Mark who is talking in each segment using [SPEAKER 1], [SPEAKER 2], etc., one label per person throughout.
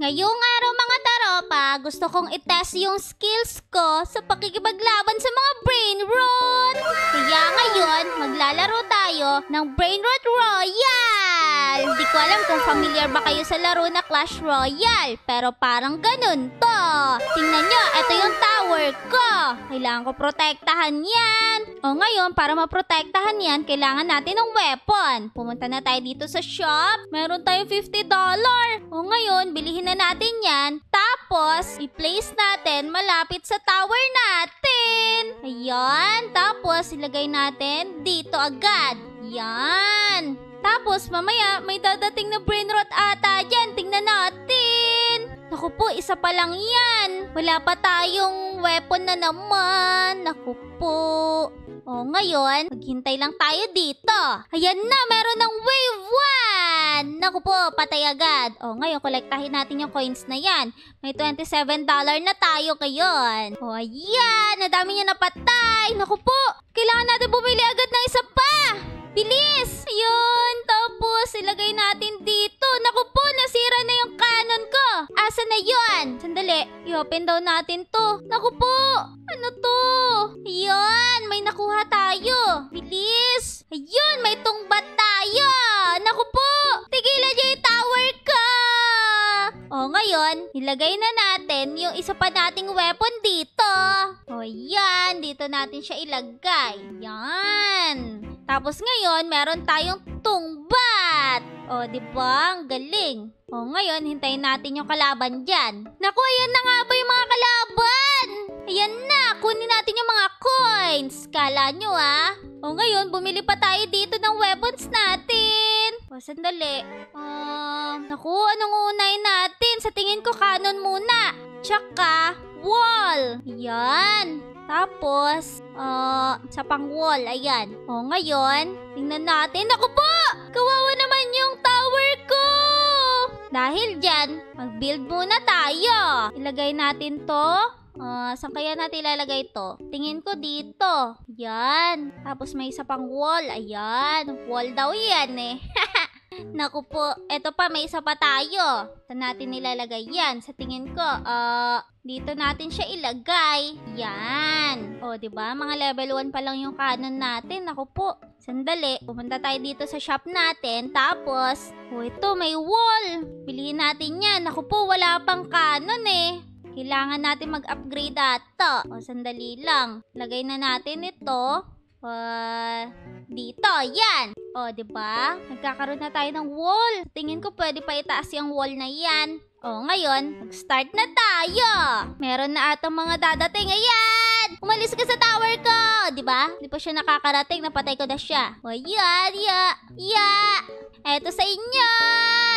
[SPEAKER 1] Ngayong araw mga taropa, gusto kong itest yung skills ko sa pakikipaglaban sa mga brain rot. Kaya ngayon, maglalaro tayo ng Brain Rot Royale. Di ko alam kung familiar ba kayo sa laro na Clash Royale, pero parang ganun to. Tingnan nyo, ito yung tower ko. Kailangan ko protektahan yan. O ngayon, para maprotektahan yan, kailangan natin ng weapon. Pumunta na tayo dito sa shop. Meron tayong $50. O ngayon, bilihin na natin yan. Tapos, i-place natin malapit sa tower natin. Ayan. Tapos, ilagay natin dito agad. Yan. Tapos, mamaya, may dadating na brain rot ata dyan. Tingnan natin. Naku po, isa pa lang yan. Wala pa tayong weapon na naman. Naku po. O, ngayon, maghintay lang tayo dito. Ayan na, meron ng wave 1. Naku po, patay agad. O, ngayon, kolektahin natin yung coins na yan. May $27 na tayo ngayon. O, ayan, nadami niya napatay. Naku po, kailangan natin bumili agad ng isa pa. Bilis! Ayun, tapos ilagay natin dito. Naku po, nasira na yung cannon ko. Asa na yun? Sandali, i-open daw natin to. Naku po, ano to? Ayun, may nakuha tayo. Bilis! Ayun, may tungbat tayo. Naku po, tigilan niyo yung tower ko. O, ngayon, ilagay na natin yung isa pa nating weapon dito. O, yan, dito natin siya ilagay. Yan. Tapos ngayon, meron tayong tungbat. O, diba? Ang galing. O, ngayon, hintayin natin yung kalaban dyan. Naku, ayan na nga ba yung mga kalaban? Ayan na, kunin natin yung mga coins. Kala nyo, ah. O, ngayon, bumili pa tayo dito ng weapons natin. O, sandali. Naku, anong uunahin natin? Sa tingin ko, cannon muna. Tsaka, wall. Yan. Tapos, sa pang-wall, ayan. O, ngayon, tingnan natin. Naku po! Kawawa naman yung tower ko! Dahil dyan, mag-build muna tayo. Ilagay natin to. Saan kaya natin ilalagay to? Tingin ko dito. Yan. Tapos may isa pang wall. Ayan. Wall daw yan eh. Naku po, eto pa, may isa pa tayo. Saan natin nilalagay yan? Sa tingin ko, dito natin siya ilagay. Yan. O, diba? Mga level 1 pa lang yung cannon natin. Naku po. Sandali, pumunta tayo dito sa shop natin. Tapos, ito, may wall. Piliin natin yan. Naku po, wala pang cannon eh. Kailangan natin mag-upgrade ata. O, sandali lang. Lagay na natin ito. Dito, yan. O, diba? Nagkakaroon na tayo ng wall. Tingin ko pwede pa itaas yung wall na yan. O, ngayon, mag-start na tayo. Meron na atang mga dadating. Ayan! Umalis ka sa tower ko! Diba? Di pa siya nakakarating. Napatay ko na siya. O, yan, Eto sa inyo!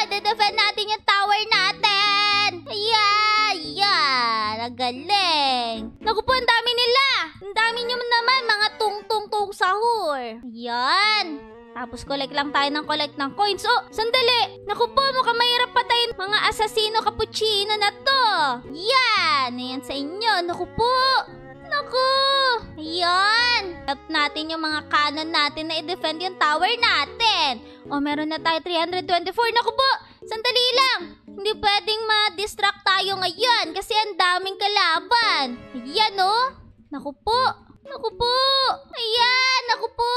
[SPEAKER 1] Defend natin yung tower natin! Ayan! Ang galing! Naku po, ang dami nila! Ang dami nyo naman, mga tung-tung-tung sahur! Ayan! Tapos collect lang tayo ng collect ng coins. Oh, sandali! Naku po, mukhang mahirap patayin mga asasino cappuccino na to! Yan! Ayan sa inyo! Naku po! Naku! Ayan! Help natin yung mga cannon natin na i-defend yung tower natin. O, meron na tayo 324. Naku po! Sandali lang! Hindi pwedeng ma-distract tayo ngayon kasi ang daming kalaban. Ayan, oh! Naku po! Naku po! Ayan! Naku po!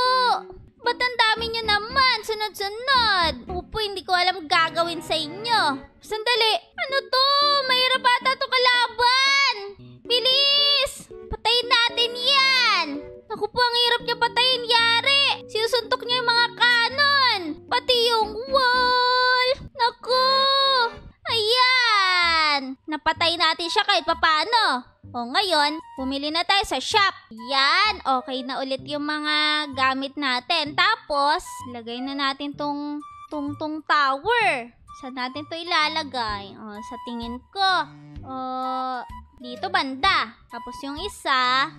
[SPEAKER 1] Ba't ang dami nyo naman? Sunod-sunod! Naku po, hindi ko alam gagawin sa inyo. Sandali! Ano to? Mahirap ata to kalaban! Bilis! Patayin natin yan! Naku po, ang hirap niya patayin, yari! Sinusuntok niya yung mga kanon! Pati yung wall! Naku! Ayan! Napatay natin siya kahit papano. O ngayon, bumili na tayo sa shop. Yan! Okay na ulit yung mga gamit natin. Tapos, lagay na natin tong tower. Saan natin to ilalagay? O, sa tingin ko, dito banda. Tapos yung isa,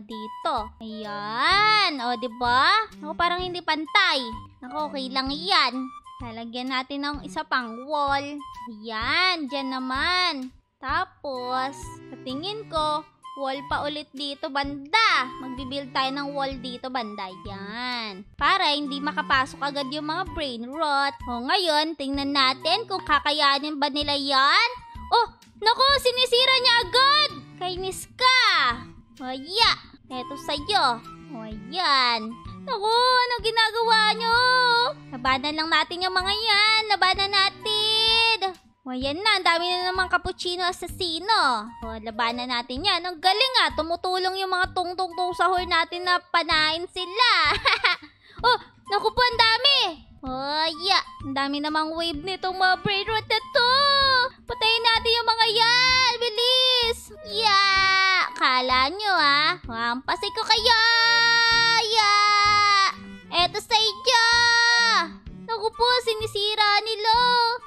[SPEAKER 1] dito. Ayan. O, diba? Ako parang hindi pantay. Ako, okay lang yan. Lalagyan natin ng isa pang wall. Ayan. Diyan naman. Tapos, sa tingin ko, wall pa ulit dito banda. Magbibuild tayo ng wall dito banda. Yan. Para hindi makapasok agad yung mga brain rot. O ngayon, tingnan natin kung kakayanin ba nila yan. Oh, naku, sinisira niya agad. Kainis ka. Aya, eto sa'yo. O, ayan. Naku, ano ginagawa nyo? Labanan lang natin yung mga yan. Labanan natin. O, ayan na. Ang dami na naman cappuccino assassino. O, labanan natin yan. Ang galing ah. Tumutulong yung mga tungtong sahur natin na panain sila. Oh, naku po, ang dami. Oh, yeah. Ang dami namang wave nitong mga brain rot na to. Patayin natin yung mga yan. Bilis. Yeah. Kala nyo ah. Hampasin ko kayo. Yeah. Eto sa inyo. Naku po, sinisira nila.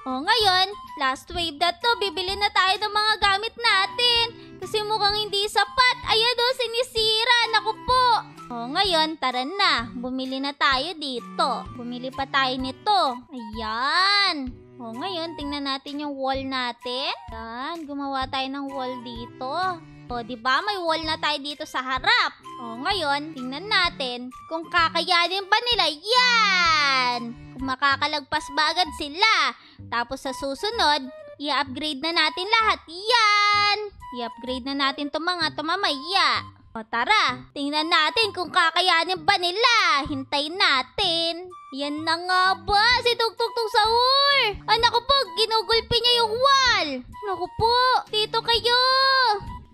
[SPEAKER 1] Oh, ngayon, last wave na to. Bibili na tayo ng mga gamit natin. Kasi mukhang hindi sapat. Ayan o, sinisira. Naku po. O, ngayon, tara na. Bumili na tayo dito. Bumili pa tayo nito. Ayan. O, ngayon, tingnan natin yung wall natin. Ayan, gumawa tayo ng wall dito. O, diba? May wall na tayo dito sa harap. O, ngayon, tingnan natin kung kakayanin ba nila. Yan! Kung makakalagpas ba agad sila. Tapos sa susunod, i-upgrade na natin lahat. Yan! I-upgrade na natin itong mga mamaya. O tara, tingnan natin kung kakayanin ba nila. Hintayin natin. Yan na nga ba? Si Tugtugtug Sahur! Anak ko po, ginugulpi niya yung wall. Naku po, dito kayo.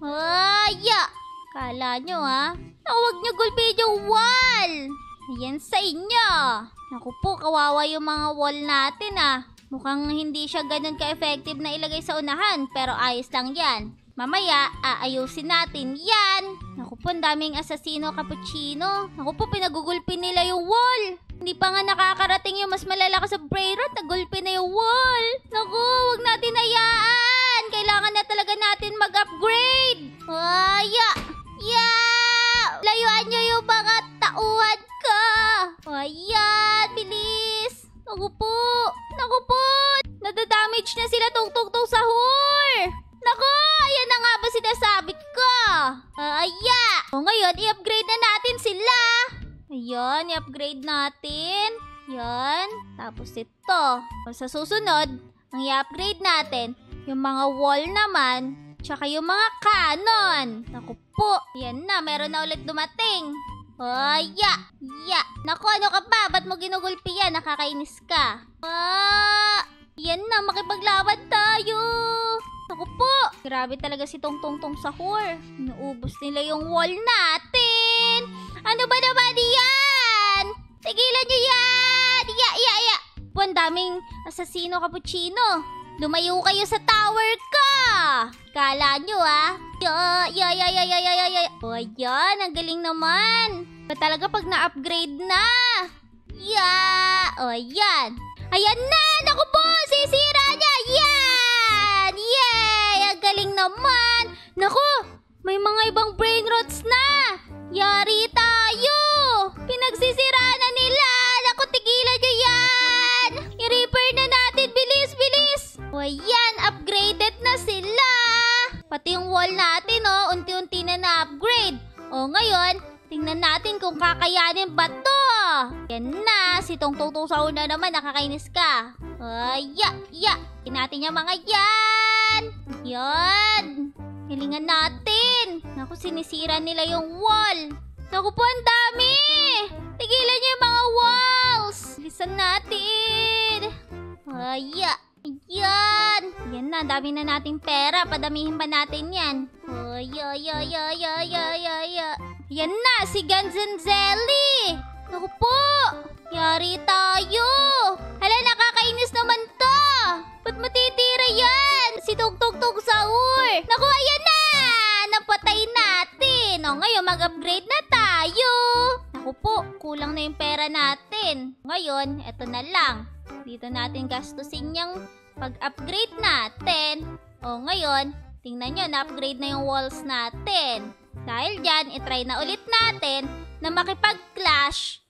[SPEAKER 1] Aya! Kala nyo ha? Huwag nyo gulpihin yung wall. Ayan sa inyo. Naku po, kawawa yung mga wall natin ah. Mukhang hindi siya ganun ka-effective na ilagay sa unahan. Pero ayos lang yan. Mamaya, aayusin natin yan. Naku po, ang daming assassino cappuccino. Naku po, pinagugulpi nila yung wall. Hindi pa nga nakakarating yung mas malalakas sa brain rot. Nagulpi na yung wall. Naku, huwag natin hayaan. Kailangan na talaga natin mag-upgrade. Aya! Yeah! Layuan nyo yung mga tauhan ka. Ayan, bilis. Naku po. Naku po. Nadadamage na sila Tugtugtug Sahur. Naku, ayan na nga ba sinasabi ko? Aya! O ngayon, i-upgrade na natin sila. Ayan, i-upgrade natin. Yan. Tapos ito. O sa susunod, ang i-upgrade natin, yung mga wall naman, tsaka yung mga cannon. Naku po, yan na, meron na ulit dumating. Aya! Ya! Naku, ano ka ba? Ba't mo ginugulpi yan? Nakakainis ka. Yan na, makipaglaban tayo. Naku po, grabe talaga si Tungtungtong Sahur. Inuubos nila yung wall natin. Ano ba naman yan? Tigilan nyo yan! Ya! Po, ang daming assassino cappuccino. Lumayo kayo sa tower ka! Kala nyo ah. Ya! O ayan, ang galing naman. Ba talaga pag na-upgrade na? Ya! O ayan. Ayan na! Naku po! Sisira niya! Yan! Yay! Ang galing naman! Naku! May mga ibang brain rots na! Yari tayo! Pinagsisiraan na nila! Naku, tigilan nyo yan! I-repair na natin! Bilis! Bilis! O ayan! Upgraded na sila! Pati yung wall natin, oh, unti-unti na na-upgrade. O ngayon, tingnan natin kung kakayanin ba to. Yan na, si Tungtungtong Sahur na naman, nakakainis ka. Ya! Tingnan natin yung mga yan. Yan. Hilingan natin. Naku, sinisira nila yung wall. Naku po, ang dami. Tigilan niyo yung mga walls. Bilisan natin. Ya! Yan! Yan na, dami na nating pera. Padamihin pa natin yan. Ya! Yan na, si Ganzenzelli! Naku po! Yari tayo! Hala, nakakainis naman to! Ba't matitira yan? Si Tugtugtug Sahur! Naku, ayan na! Napatay natin! O, ngayon mag-upgrade na tayo! Naku po, kulang na yung pera natin. Ngayon, eto na lang. Dito natin gastusin yung pag-upgrade natin. O ngayon, tingnan nyo, na-upgrade na yung walls natin. Dahil dyan, itry na ulit natin na makipag-clash,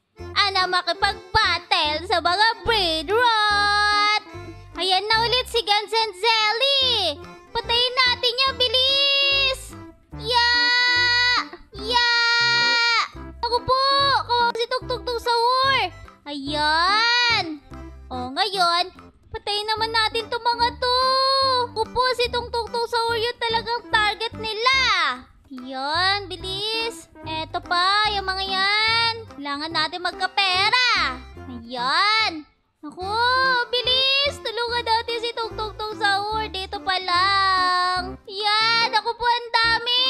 [SPEAKER 1] na makipag-battle sa mga brain rot. Ayan na ulit si Ganzenzelli. Patayin natin yung bilis. Ya! Ako po, kawawa si Tugtugtug Sahur. Ayan. O ngayon, patayin naman natin itong mga to. Ako po, si Tungtungtong talagang target nila. Yan, bilis. Eto pa, yung mga yan. Kailangan natin magkapera. Ayan. Naku, bilis. Tulungan natin si Tungtungtung Sahur. Dito pa lang. Yan, ako po ang dami.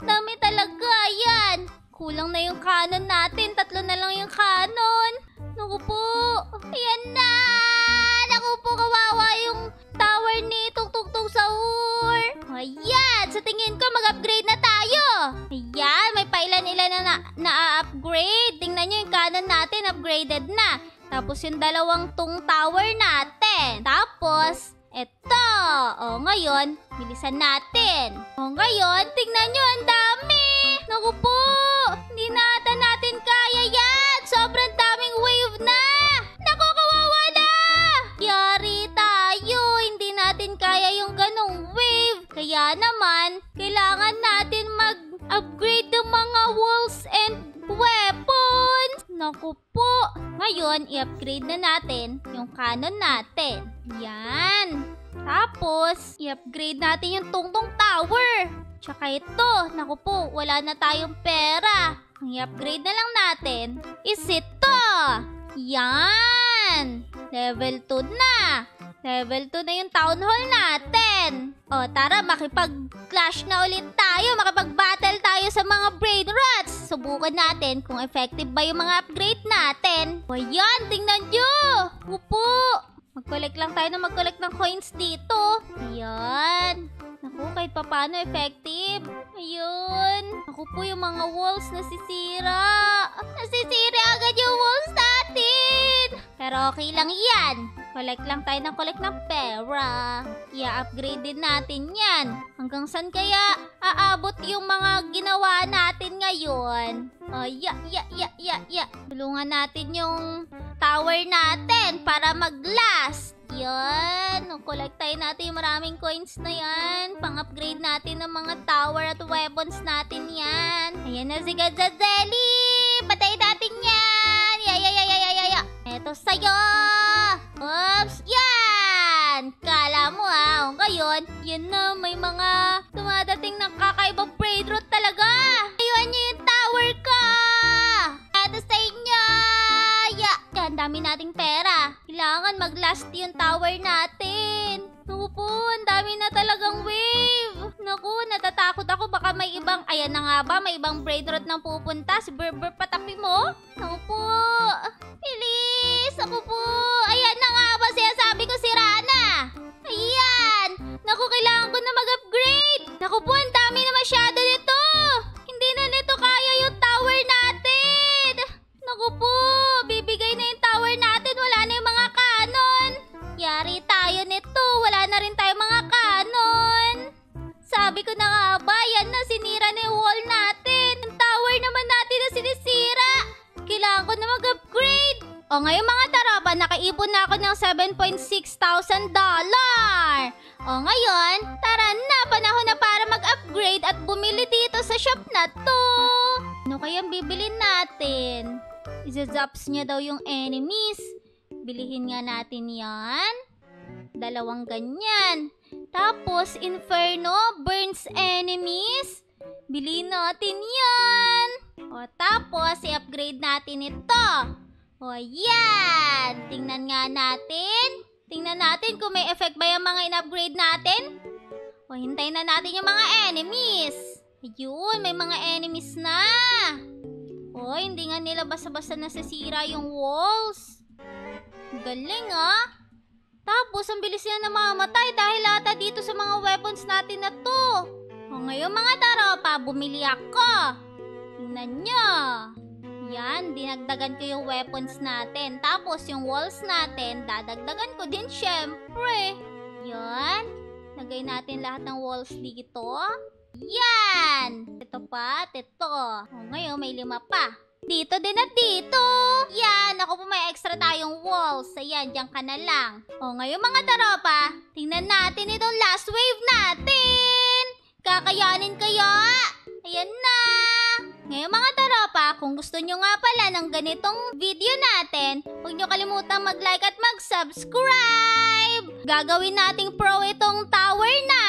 [SPEAKER 1] Dami talaga, yan. Kulang na yung cannon natin. 3 na lang yung cannon. Naku po. Ayan na. Naku po, kawawa yung tower ni Tungtungtung Sahur. Ayan, sa tingin ko mag-upgrade na tayo. Ayan, may pailan-ilan na na-upgrade. Tingnan nyo yung cannon natin, upgraded na. Tapos yung dalawang tower natin. Tapos, eto. O, ngayon, bilisan natin. O, ngayon, tingnan nyo, ang dami. Naku po, hindi natin kaya yan. Sobrang daming wave na. Naku, kawawa na. Yari tayo, hindi natin kaya yung ganong wave. Kaya naman, kailangan natin mag-upgrade ng mga walls and weapons. Naku po. Ngayon, i-upgrade na natin yung cannon natin. Yan. Tapos, i-upgrade natin yung Tungtung Tower. Tsaka ito. Naku po, wala na tayong pera. Ang i-upgrade na lang natin is ito. Yan. Level 2 na. Level 2 na yung town hall natin. O, tara, makipag-clash na ulit tayo. Makipag-battle tayo sa mga brain rots. Subukan natin kung effective ba yung mga upgrade natin. O, yan, tingnan nyo. Upo. Mag-collect lang tayo na mag-collect ng coins dito. Ayan. Naku, kahit paano effective. Ayun. Naku po, yung mga walls nasisira. Nasisira agad yung walls natin. Pero okay lang yan. Collect lang tayo ng pera. I-upgrade din natin yan. Hanggang saan kaya aabot yung mga ginawa natin ngayon? Tulungan natin yung tower natin para mag-last. Yan. Collect tayo natin yung maraming coins na yan. Pang-upgrade natin ng mga tower at weapons natin yan. Ayan na si Gadzadzeli. Patay natin yan. Eto sa'yo. Oops. Yan. Kala mo o ngayon, yan na, may mga dumadating ng kakaibang brain rot talaga. Ayun nyo yung tower ko. Eto sa inyo. Yan, dami nating pera. Kailangan mag-last yung tower natin. Naku po, ang dami na talagang wave. Naku, natatakot ako. Baka may ibang, ayan na nga ba, may ibang brain rot nang pupunta. Si Berber, patapi mo. Naku po. Bilis. Naku po. Ayan na nga ba, sinasabi ko si Rana. Ayan. Naku, kailangan ko na mag-upgrade. Naku po, ang dami na masyado nito. Hindi na nito kaya yung tower natin. Naku po, bibigay na yung tower natin. Wala na yung mga cannon. Yari tayo nito. Wala na rin tayo mga cannon. Sabi ko na nga ba, yan na, sinira na yung wall natin. Yung tower naman natin na sinisira. Kailangan ko na mag-upgrade. O ngayon mga taropa, nakaipon na ako ng $7,600. O ngayon, tara na, panahon na para mag-upgrade at bumili dito sa shop na to. Ano kayang bibilin natin? Izazaps niya daw yung enemies. Bilihin nga natin yan. 2 ganyan. Tapos, Inferno burns enemies. Bilihin natin yan. O tapos, i-upgrade natin ito. O yan. Tingnan nga natin. Tingnan natin kung may effect ba yung mga in-upgrade natin. O hintayin na natin yung mga enemies. Ayun, may mga enemies na. O, hindi nga nila basta-basta nasisira yung walls. Galing Tapos, ang bilis niya namamatay dahil ata dito sa mga weapons natin na to. O ngayon mga taropa, bumili ako. Tingnan nyo. Yan, dinagdagan ko yung weapons natin. Tapos, yung walls natin, dadagdagan ko din syempre. Yan. Lagay natin lahat ng walls dito. Yan. Ito pa at ito. O ngayon, may 5 pa. Dito din at dito. Yan, ako po may extra tayong walls. Ayan, diyan ka na lang. O ngayon mga taropa, tingnan natin itong last wave natin. Kakayanin kaya? Ayan na. Ngayon mga taropa, kung gusto nyo nga pala ng ganitong video natin, huwag nyo kalimutang mag-like at mag-subscribe. Gagawin nating pro itong tower na